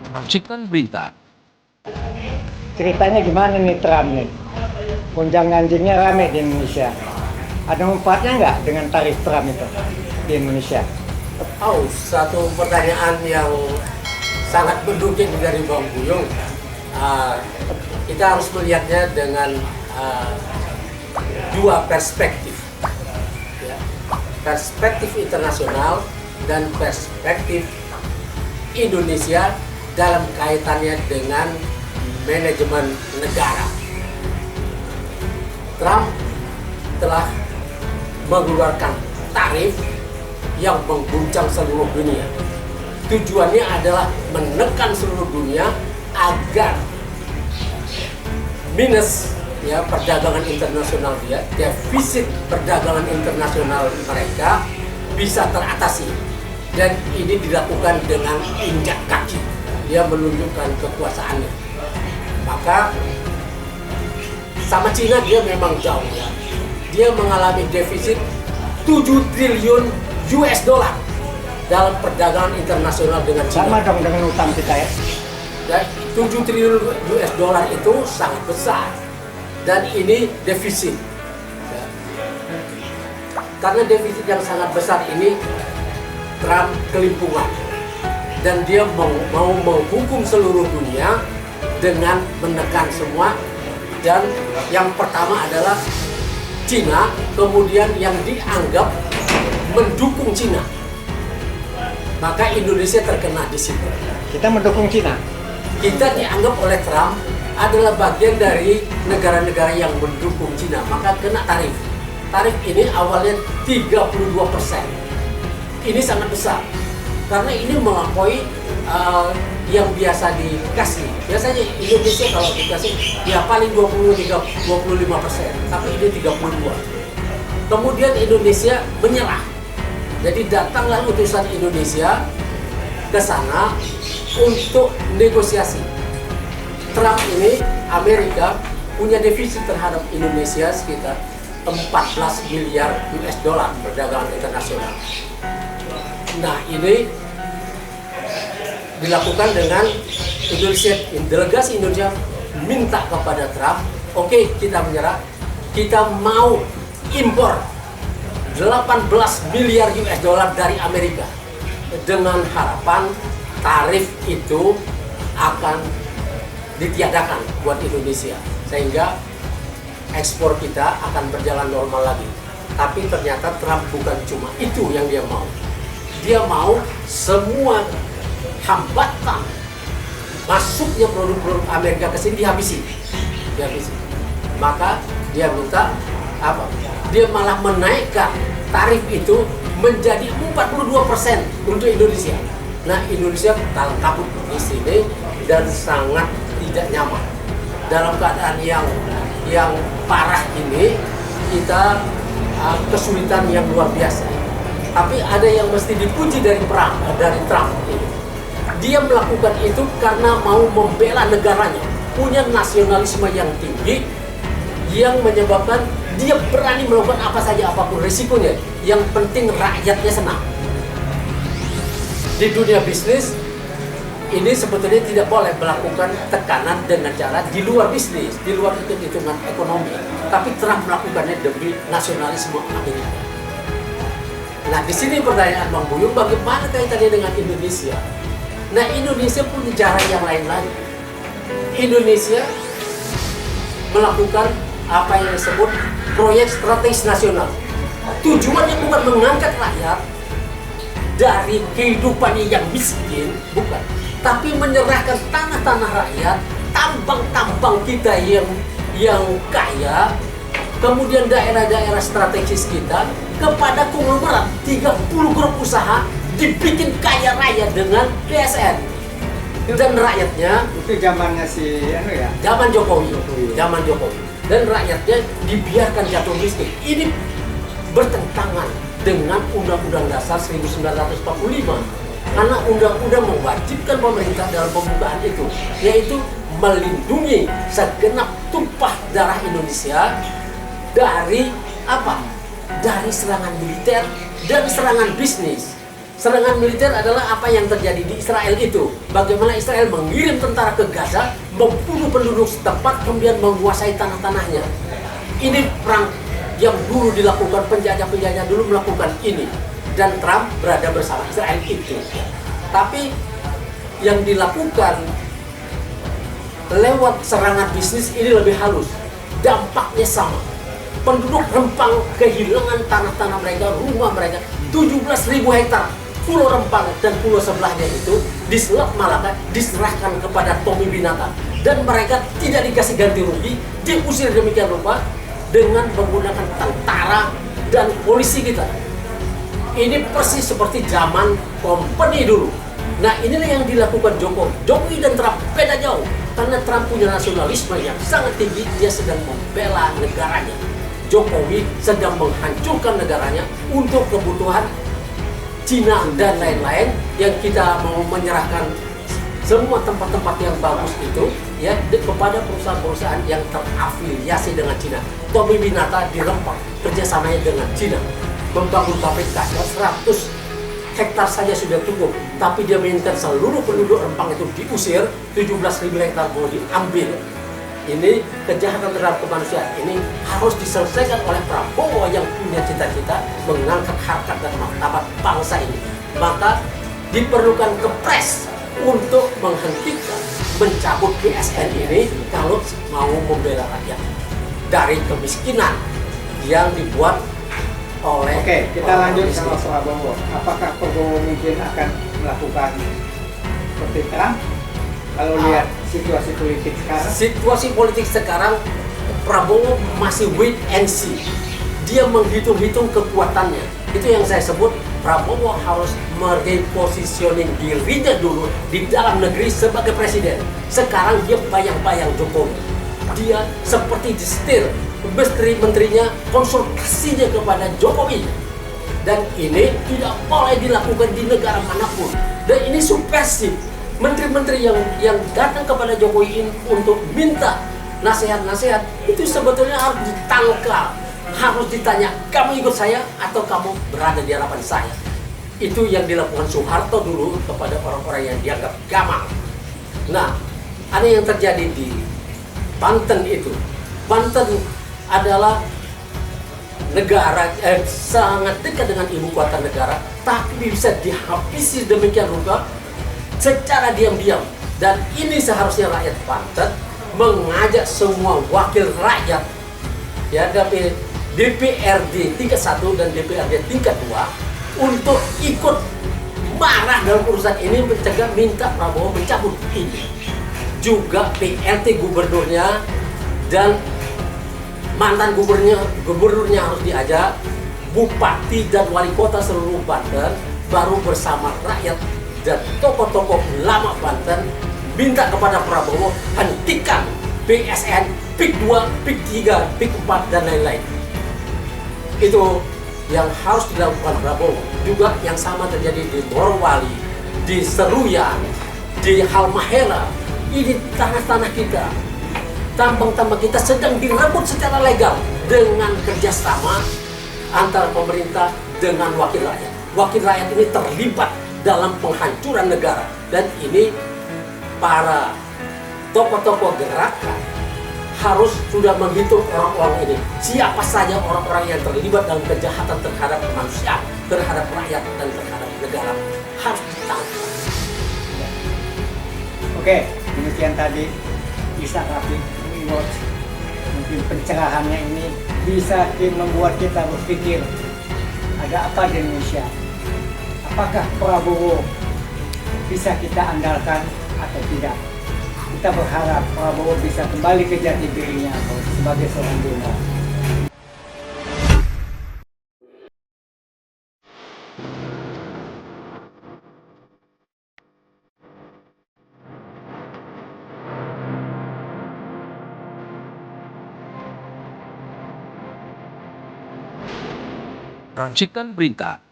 Racikan Berita. Ceritanya gimana nih Trump nih? Gonjang ganjingnya rame di Indonesia. Ada manfaatnya nggak dengan tarif Trump itu di Indonesia? Oh, satu pertanyaan yang sangat mendukung dari Bang Buyung. Ah, kita harus melihatnya dengan dua perspektif, ya. Perspektif internasional dan perspektif Indonesia dalam kaitannya dengan manajemen negara. Trump telah mengeluarkan tarif yang mengguncang seluruh dunia. Tujuannya adalah menekan seluruh dunia agar minus ya perdagangan internasional dia, defisit perdagangan internasional mereka bisa teratasi. Dan ini dilakukan dengan injak kaki. Dia menunjukkan kekuasaannya. Maka sama Cina dia memang jauh ya. Dia mengalami defisit 7 triliun US dollar dalam perdagangan internasional dengan Cina. Sama dong dengan utang kita ya. Dan 7 triliun US dollar itu sangat besar. Dan ini defisit. Ya. Karena defisit yang sangat besar ini, Trump kelimpungan. Dan dia mau menghukum seluruh dunia dengan menekan semua. Dan yang pertama adalah Cina, kemudian yang dianggap mendukung Cina. Maka Indonesia terkena di situ. Kita mendukung Cina. Kita dianggap oleh Trump adalah bagian dari negara-negara yang mendukung Cina, maka kena tarif. Tarif ini awalnya 32%. Ini sangat besar karena ini melampaui yang biasa dikasih. Biasanya Indonesia kalau dikasih ya paling 25%, tapi ini 32%. Kemudian Indonesia menyerah. Jadi datanglah utusan Indonesia ke sana untuk negosiasi. Trump ini, Amerika, punya defisit terhadap Indonesia sekitar 14 miliar US dollar perdagangan internasional. Nah, ini dilakukan dengan Indonesia, delegasi Indonesia minta kepada Trump, oke, kita menyerah, kita mau impor 18 miliar US dollar dari Amerika dengan harapan tarif itu akan ditiadakan buat Indonesia sehingga ekspor kita akan berjalan normal lagi. Tapi ternyata Trump bukan cuma itu yang dia mau. Dia mau semua hambatan masuknya produk-produk Amerika ke sini dihabisi. Maka dia minta apa? Dia malah menaikkan tarif itu menjadi 42% untuk Indonesia. Nah, Indonesia kalang kabut di sini dan sangat tidak nyaman. Dalam keadaan yang parah ini, kita kesulitan yang luar biasa. Tapi ada yang mesti dipuji dari Trump ini. Dia melakukan itu karena mau membela negaranya, punya nasionalisme yang tinggi, yang menyebabkan dia berani melakukan apa saja apapun risikonya. Yang penting rakyatnya senang. Di dunia bisnis, ini sebetulnya tidak boleh melakukan tekanan dengan cara di luar bisnis, di luar hitungan ekonomi. Tapi Trump melakukannya demi nasionalisme Amerika. Nah, di sini pertanyaan Bang Buyung, bagaimana kaitannya dengan Indonesia? Nah, Indonesia punya cara yang lain lagi. Indonesia melakukan apa yang disebut proyek strategis nasional. Tujuannya bukan mengangkat rakyat dari kehidupan yang miskin, bukan. Tapi menyerahkan tanah-tanah rakyat, tambang-tambang kita yang kaya, kemudian daerah-daerah strategis kita kepada konglomerat 30 grup usaha dibikin kaya raya dengan PSN. Dan rakyatnya Itu zamannya si zaman Jokowi. Dan rakyatnya dibiarkan jatuh miskin. Ini bertentangan dengan Undang-Undang Dasar 1945. Karena undang-undang mewajibkan pemerintah dalam pembukaan itu, yaitu melindungi segenap tumpah darah Indonesia dari apa? Dari serangan militer dan serangan bisnis. Serangan militer adalah apa yang terjadi di Israel itu. Bagaimana Israel mengirim tentara ke Gaza, membunuh penduduk setempat, kemudian menguasai tanah-tanahnya. Ini perang yang dulu dilakukan, penjajah-penjajah dulu melakukan ini. Dan Trump berada bersama Israel itu. Tapi yang dilakukan lewat serangan bisnis ini lebih halus. Dampaknya sama. Penduduk Rempang kehilangan tanah-tanah mereka, rumah mereka, 17.000 hektar. Pulau Rempang dan pulau sebelahnya itu di Selat Malaka diserahkan kepada Tommy Binata. Dan mereka tidak dikasih ganti rugi, diusir demikian rupa dengan menggunakan tentara dan polisi kita. Ini persis seperti zaman company dulu. Nah, inilah yang dilakukan Jokowi. Jokowi dan Trump beda jauh. Karena Trump punya nasionalisme yang sangat tinggi, dia sedang membela negaranya. Jokowi sedang menghancurkan negaranya untuk kebutuhan Cina dan lain-lain, yang kita mau menyerahkan semua tempat-tempat yang bagus itu ya kepada perusahaan-perusahaan yang terafiliasi dengan Cina. Tommy Binata di Rempang kerjasamanya dengan Cina, membangun pabrik kaca 100 hektar saja sudah cukup, tapi dia menginginkan seluruh penduduk Rempang itu diusir, 17.000 hektar mau diambil. Ini kejahatan terhadap kemanusiaan. Ini harus diselesaikan oleh Prabowo yang punya cita-cita mengangkat harkat dan martabat bangsa ini. Maka diperlukan kepres untuk menghentikan, mencabut PSN ini kalau mau membela rakyat dari kemiskinan yang dibuat oleh. Oke, kita lanjut sama Prabowo. Apakah Prabowo mungkin akan melakukan seperti Trump? Kalau lihat situasi politik sekarang, situasi politik sekarang, Prabowo masih wait and see. Dia menghitung-hitung kekuatannya. Itu yang saya sebut, Prabowo harus merepositioning dirinya dulu di dalam negeri sebagai presiden. Sekarang dia bayang-bayang Jokowi. Dia seperti disetir, menteri-menterinya konsultasinya kepada Jokowi. Dan ini tidak boleh dilakukan di negara manapun. Dan ini subversif. Menteri-menteri yang datang kepada Jokowi ini untuk minta nasihat-nasihat itu sebetulnya harus ditangkal, harus ditanya, kamu ikut saya atau kamu berada di hadapan saya. Itu yang dilakukan Soeharto dulu kepada orang-orang yang dianggap gamang. Nah, ada yang terjadi di Banten itu. Banten adalah negara sangat dekat dengan ibu kota negara, tapi bisa dihabisi demikian rupa secara diam-diam. Dan ini seharusnya rakyat Banten mengajak semua wakil rakyat ya dari DPRD tingkat 1 dan DPRD tingkat 2 untuk ikut marah dalam urusan ini, mencegah, minta Prabowo mencabut ini. Juga PLT gubernurnya dan mantan gubernurnya harus diajak, bupati dan wali kota seluruh Banten, baru bersama rakyat dan tokoh-tokoh lama Banten minta kepada Prabowo hentikan PSN, PIK 2, PIK 3, PIK 4 dan lain-lain. Itu yang harus dilakukan Prabowo. Juga yang sama terjadi di Morowali, di Seruyan, di Halmahera. Ini tanah-tanah kita, tambang-tambang kita sedang direbut secara legal dengan kerjasama antara pemerintah dengan wakil rakyat. Wakil rakyat ini terlibat dalam penghancuran negara, dan ini para tokoh-tokoh gerakan harus sudah menghitung orang-orang ini, siapa saja orang-orang yang terlibat dalam kejahatan terhadap kemanusiaan, terhadap rakyat dan terhadap negara, harus ditangkap. oke, demikian tadi Ishak Rafiq. Mungkin pencerahannya ini bisa membuat kita berpikir, ada apa di Indonesia? Apakah Prabowo bisa kita andalkan atau tidak? Kita berharap Prabowo bisa kembali ke jati dirinya sebagai seorang demokrat. Rancikan Berita